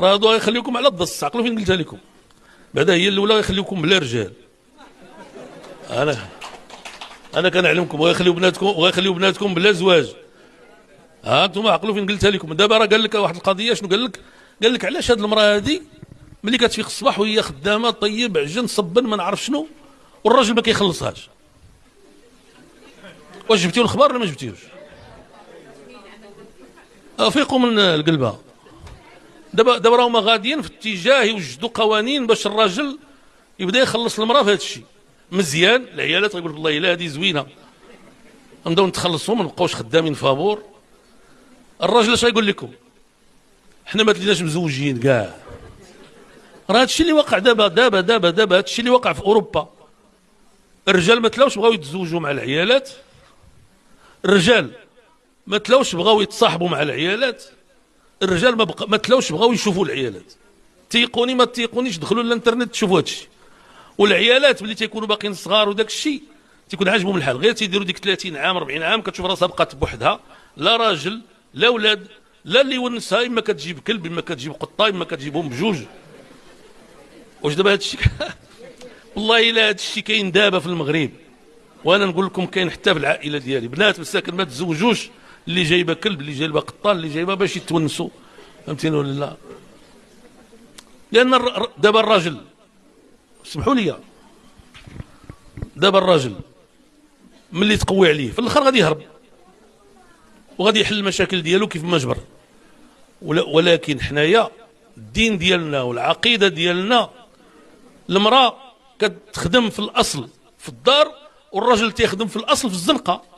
راه هادو غيخليوكم على الضص. عقلوا فين قلتها لكم. بعدا هي الاولى غيخليوكم بلا رجال. انا كنعلمكم، وغيخليو بناتكم بلا زواج. ها انتم عقلوا فين قلتها لكم. دابا راه قال لك واحد القضيه. شنو قال لك؟ قال لك علاش هاد المراه هادي ملي كتفيق الصباح وهي خدامه طيب عجن صبن ما نعرف شنو، والراجل ما كيخلصهاش. واش جبتيو الخبر ولا ما جبتيوش؟ فيقوا من القلبه. دابا راهما غاديين في اتجاه يوجدوا قوانين باش الراجل يبدا يخلص المراه في هذا الشيء. مزيان. العيالات غيقول لك والله الا هذه زوينه نبداو نتخلصوا ما نبقاوش خدامين فابور. الراجل اش غايقول لكم؟ حنا ما تليناش مزوجين كاع. راه هذا الشيء اللي وقع دابا هذا الشيء اللي وقع في اوروبا. الرجال ما تلاوش بغاو يتزوجوا مع العيالات، الرجال ما تلاوش بغاو يتصاحبوا مع العيالات، الرجال ما تلاوش بغاو يشوفوا العيالات. تيقوني ما تيقونيش دخلوا الانترنت تشوفوا هذا الشيء. والعيالات ملي تيكونوا باقيين صغار وداك الشيء تيكون عاجبهم الحال، غير تيديروا ديك 30 عام 40 عام كتشوف راسها بقات بوحدها، لا راجل لا ولاد لا اللي يونسها، اما كتجيب كلب اما كتجيب قطه اما كتجيبهم بجوج. واش دابا هذا الشيء والله الا هذا الشيء كاين دابا في المغرب، وانا نقول لكم كاين حتى في العائله ديالي بنات مساكن ما تزوجوش، اللي جايبه كلب اللي جايبه قطه اللي جايبه باش يتونسوا. فهمتيني ولا لا؟ لان دابا الراجل سمحوا لي، دابا الراجل ملي تقوي عليه في الاخر غادي يهرب وغادي يحل المشاكل ديالو كيف ما جبر. ولكن حنايا الدين ديالنا والعقيده ديالنا المراه كتخدم في الاصل في الدار والراجل تيخدم في الاصل في الزنقه.